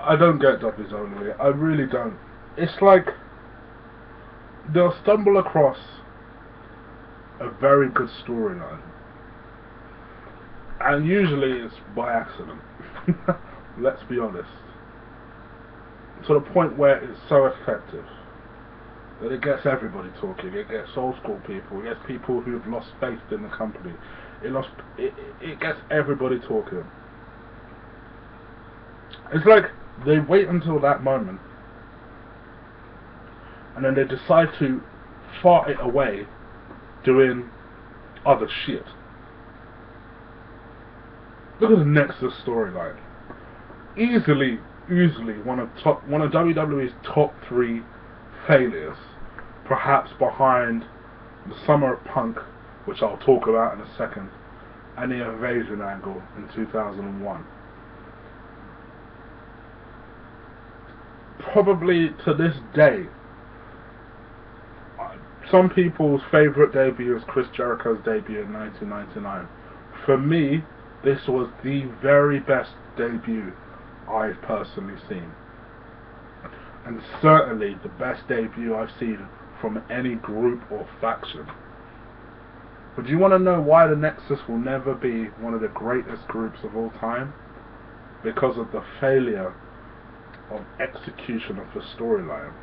I don't get WWE. I really don't. It's like they'll stumble across a very good storyline, and usually it's by accident. Let's be honest. To the point where it's so effective that it gets everybody talking. It gets old school people. It gets people who've lost faith in the company. It gets everybody talking. It's like they wait until that moment, and then they decide to fart it away doing other shit. Look at the Nexus storyline. Easily one of WWE's top 3 failures, perhaps behind the Summer of Punk, which I'll talk about in a second, and the Invasion angle in 2001. Probably to this day, some people's favourite debut is Chris Jericho's debut in 1999. For me, this was the very best debut I've personally seen. And certainly the best debut I've seen from any group or faction. But do you want to know why the Nexus will never be one of the greatest groups of all time? Because of the failure of execution of the storyline.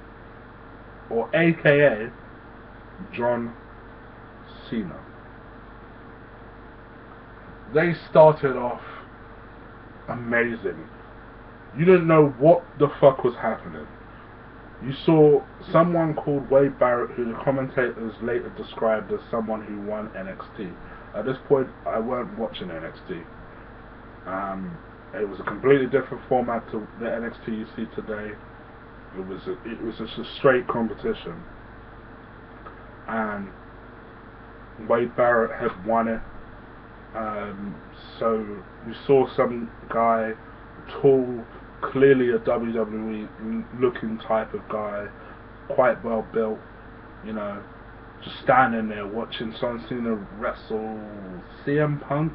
Or AKA John Cena. They started off amazing. You didn't know what the fuck was happening. You saw someone called Wade Barrett, who the commentators later described as someone who won NXT. At this point, I weren't watching NXT. It was a completely different format to the NXT you see today. It was just a straight competition, and Wade Barrett had won it. So you saw some guy, tall, clearly a WWE looking type of guy, quite well built, you know, just standing there watching John Cena wrestle CM Punk,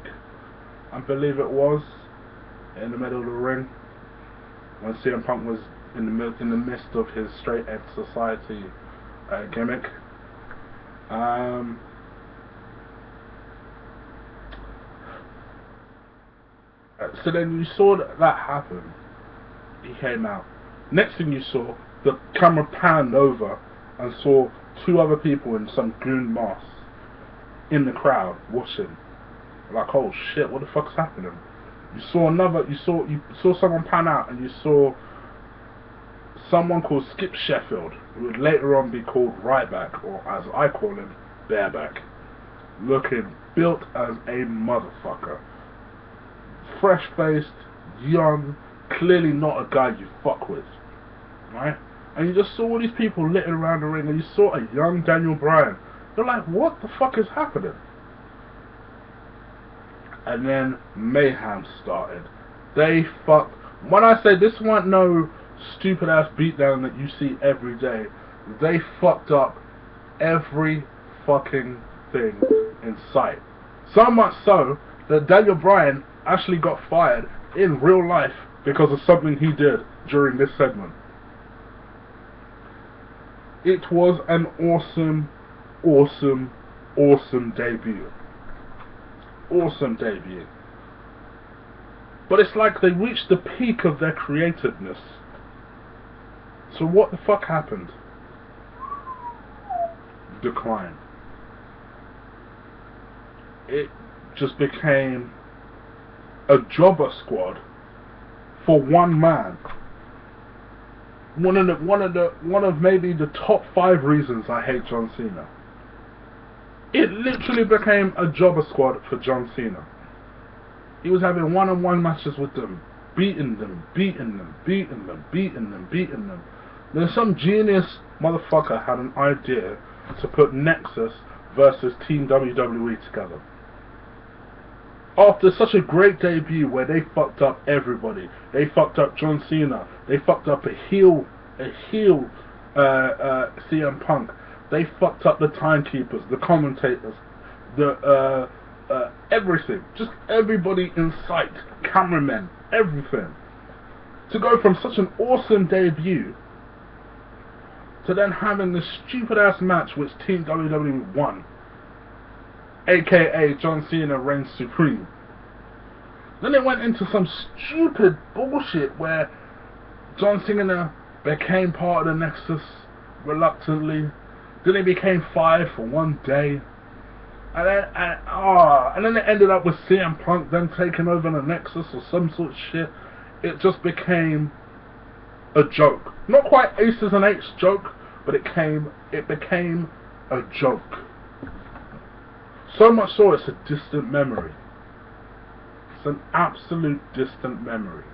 I believe it was, in the middle of the ring, when CM Punk was in the midst of his straight edge society gimmick. So then you saw that happen. He came out. Next thing you saw, the camera panned over and saw 2 other people in some goon masks in the crowd watching. Like, oh shit, what the fuck's happening? You saw someone pan out, and you saw someone called Skip Sheffield, who would later on be called Ryback, or as I call him, Bareback, looking built as a motherfucker. Fresh-faced, young, clearly not a guy you fuck with, right? And you just saw all these people littered around the ring, and you saw a young Daniel Bryan. You're like, what the fuck is happening? And then mayhem started. They fucked. When I say this wasn't no stupid ass beatdown that you see every day, they fucked up every fucking thing in sight. So much so that Daniel Bryan actually got fired in real life because of something he did during this segment. It was an awesome, awesome, awesome debut. Awesome debut. But it's like they reached the peak of their creativeness. So what the fuck happened? Decline. It just became a jobber squad for one man. One of maybe the top 5 reasons I hate John Cena. It literally became a jobber squad for John Cena. He was having one-on-one matches with them, beating them. Then some genius motherfucker had an idea to put Nexus versus Team WWE together. After such a great debut where they fucked up everybody, they fucked up John Cena, they fucked up a heel CM Punk, they fucked up the timekeepers, the commentators, the everything, just everybody in sight, cameramen, everything. To go from such an awesome debut to then having this stupid ass match which Team WWE won, aka John Cena reigns supreme. Then it went into some stupid bullshit where John Cena became part of the Nexus reluctantly. Then he became 5 for one day. And then it ended up with CM Punk then taking over the Nexus or some sort of shit. It just became a joke. Not quite Aces and Eights joke, but it became a joke. So much so it's a distant memory. It's an absolute distant memory.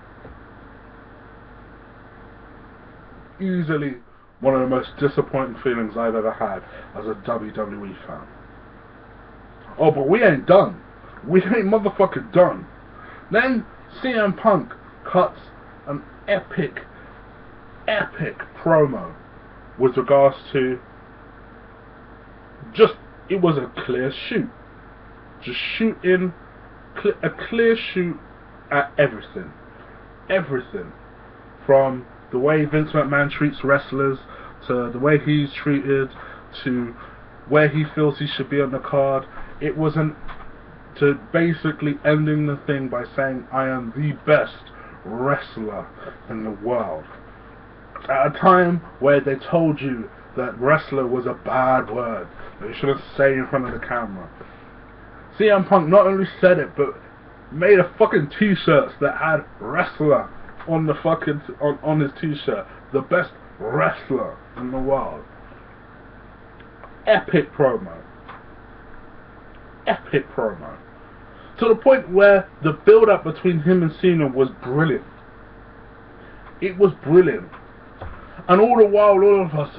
Easily one of the most disappointing feelings I've ever had as a WWE fan. Oh, but we ain't done. We ain't motherfucking done. Then CM Punk cuts an epic promo with regards to it was a clear shoot. Just shooting, a clear shoot at everything. Everything. From the way Vince McMahon treats wrestlers, to the way he's treated, to where he feels he should be on the card. It wasn't to basically ending the thing by saying, I am the best wrestler in the world. At a time where they told you that wrestler was a bad word that you shouldn't say in front of the camera. CM Punk not only said it, but made a fucking t-shirts that had wrestler on the fucking on his t-shirt. The best wrestler in the world. Epic promo. Epic promo. To the point where the build-up between him and Cena was brilliant. It was brilliant. And all the while,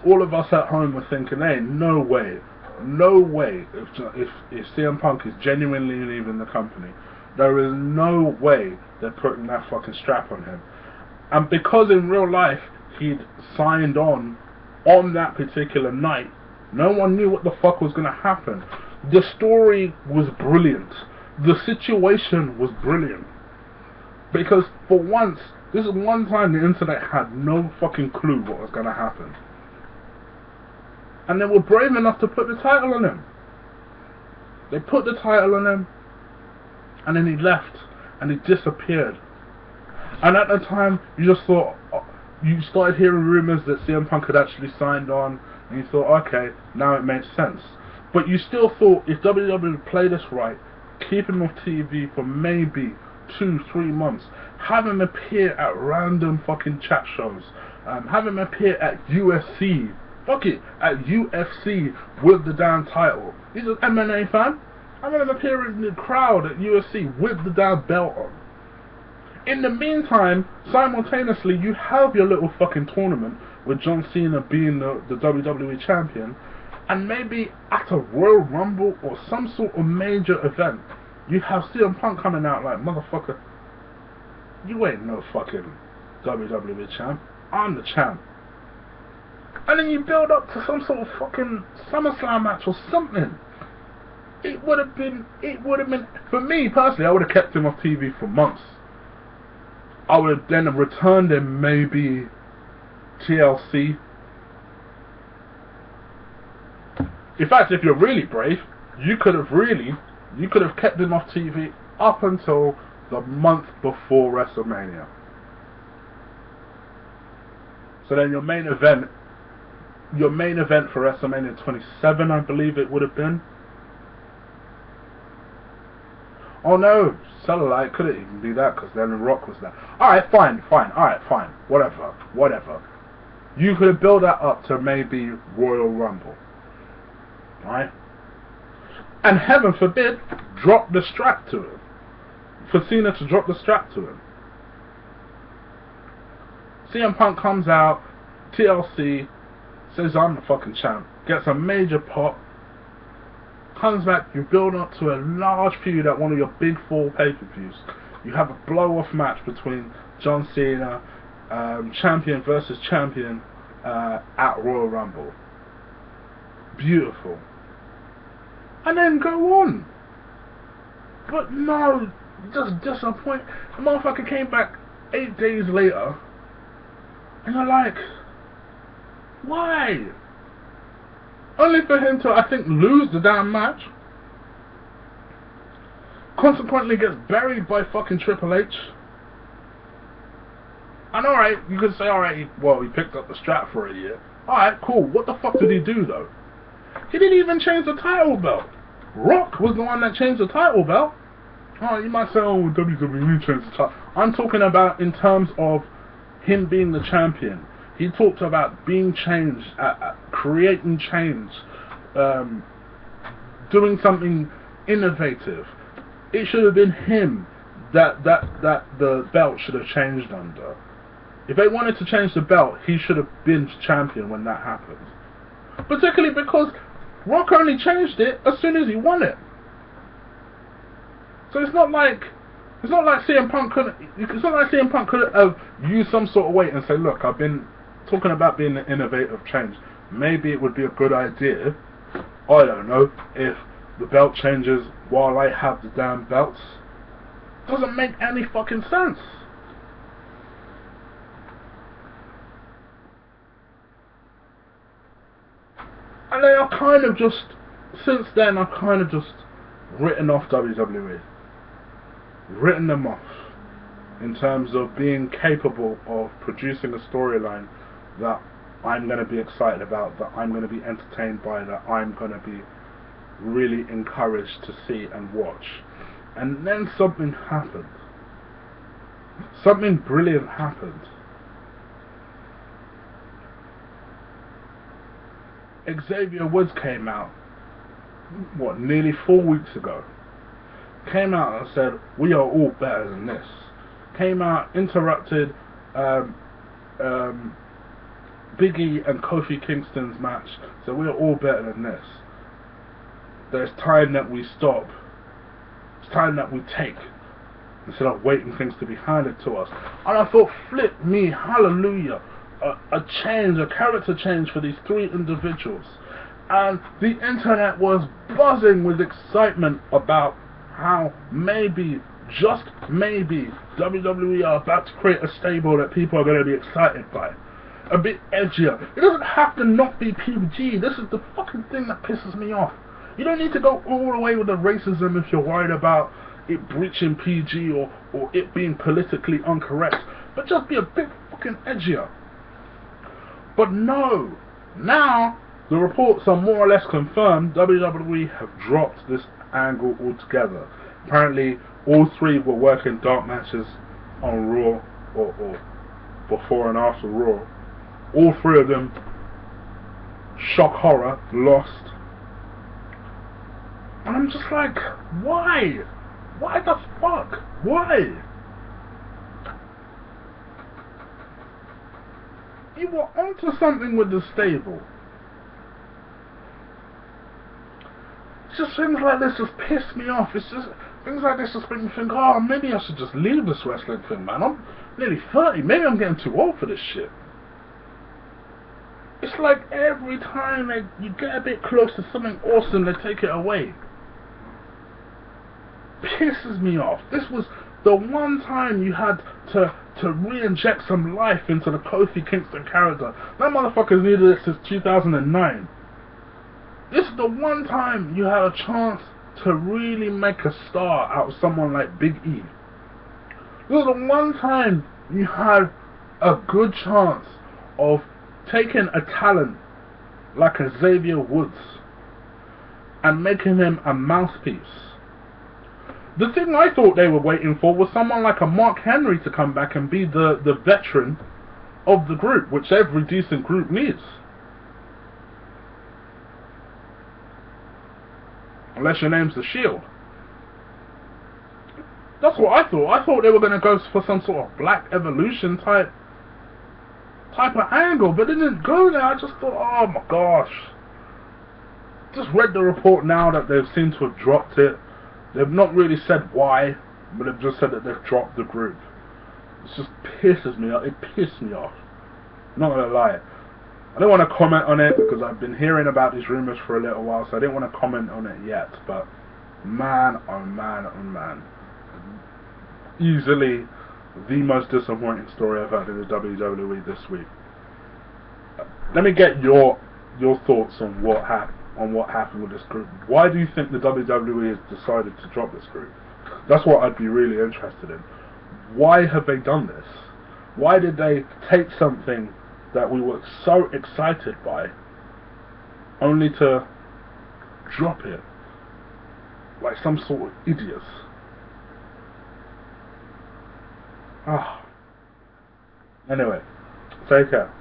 all of us at home were thinking, hey, no way, if CM Punk is genuinely leaving the company, there is no way they're putting that fucking strap on him. And because in real life, he'd signed on that particular night, no one knew what the fuck was going to happen. The story was brilliant. The situation was brilliant. Because for once, this is one time the internet had no fucking clue what was going to happen. And they were brave enough to put the title on him. They put the title on him, and then he left, and he disappeared. And at the time, you just thought, you started hearing rumours that CM Punk had actually signed on, and you thought, okay, now it makes sense. But you still thought, if WWE play this right, keep him off TV for maybe 2-3 months, have him appear at random fucking chat shows, have him appear at UFC, at UFC with the damn title. He's an MMA fan, have him appear in the crowd at UFC with the damn belt on. In the meantime, simultaneously, you have your little fucking tournament with John Cena being the WWE champion, and maybe at a Royal Rumble or some sort of major event, you have CM Punk coming out like, motherfucker, you ain't no fucking WWE champ, I'm the champ. And then you build up to some sort of fucking SummerSlam match or something. It would have been, for me personally, I would have kept him off TV for months. I would have then returned him maybe TLC. In fact, if you're really brave, you could have kept him off TV up until the month before WrestleMania. So then your main event for WrestleMania 27, I believe it would have been. Oh no, Satellite couldn't even be that because then The Rock was there. Alright, fine, alright, fine, whatever. You could have built that up to maybe Royal Rumble. Right? And heaven forbid, drop the strap to him. For Cena to drop the strap to him. CM Punk comes out, TLC, says I'm the fucking champ, gets a major pop, comes back, you build up to a large feud at one of your big 4 pay-per-views. You have a blow-off match between John Cena, champion versus champion, at Royal Rumble. Beautiful. And then go on. But no, just disappoint. The motherfucker came back 8 days later And you're like, why? Only for him to, I think, lose the damn match. Consequently gets buried by fucking Triple H. And alright, you could say, alright, he picked up the strap for a year. Alright, cool. What the fuck did he do, though? He didn't even change the title belt. Rock was the one that changed the title belt. Oh, you might say, oh, WWE changed the title. I'm talking about in terms of him being the champion. He talked about being changed, creating change, doing something innovative. It should have been him that the belt should have changed under. If they wanted to change the belt, he should have been champion when that happened. Particularly because Rock only changed it as soon as he won it. So it's not like CM Punk could have used some sort of weight and say, look, I've been talking about being an innovative change. Maybe it would be a good idea, I don't know, if the belt changes while I have the damn belts. Doesn't make any fucking sense. And then I've kind of just, since then, I've kind of just written off WWE. Written them off. In terms of being capable of producing a storyline that I'm going to be excited about, that I'm going to be entertained by, that I'm going to be really encouraged to see and watch. And then something happened. Something brilliant happened. Xavier Woods came out, nearly 4 weeks ago. Came out and said, we are all better than this. Came out, interrupted Big E and Kofi Kingston's match. So we are all better than this. There's time that we stop. It's time that we take, instead of waiting things to be handed to us. And I thought, flip me, hallelujah. A change, a character change for these three individuals. And the internet was buzzing with excitement about how maybe, just maybe, WWE are about to create a stable that people are going to be excited by. A bit edgier. It doesn't have to not be PG. This is the fucking thing that pisses me off. You don't need to go all the way with the racism if you're worried about it breaching PG or it being politically incorrect. But just be a bit fucking edgier. But no, now the reports are more or less confirmed. WWE have dropped this angle altogether. Apparently, all three were working dark matches on Raw or before and after Raw. All three of them, shock horror, lost. And I'm just like, why? Why the fuck? Why? You were onto something with the stable. It's just things like this just piss me off. It's just things like this just make me think, oh, maybe I should just leave this wrestling thing, man. I'm nearly 30. Maybe I'm getting too old for this shit. It's like every time you get a bit close to something awesome, they take it away. Pisses me off. This was the one time you had to re-inject some life into the Kofi Kingston character. That motherfucker's needed it since 2009. This is the one time you had a chance to really make a star out of someone like Big E. This is the one time you had a good chance of taking a talent like a Xavier Woods and making him a mouthpiece. The thing I thought they were waiting for was someone like a Mark Henry to come back and be the veteran of the group, which every decent group needs. Unless your name's The Shield. That's what I thought. I thought they were going to go for some sort of Black Evolution type of angle, but it didn't go there. I just thought, oh my gosh. Just read the report now that they seem to have dropped it. They've not really said why, but they've just said that they've dropped the group. It just pisses me off. It pissed me off. Not gonna lie. I don't want to comment on it because I've been hearing about these rumours for a little while, so I didn't want to comment on it yet. But man, oh man, oh man. Easily the most disappointing story I've had in the WWE this week. Let me get your thoughts on what happened with this group. Why do you think the WWE has decided to drop this group? That's what I'd be really interested in. Why have they done this? Why did they take something that we were so excited by, only to drop it like some sort of idiots? Ah. Anyway, take care.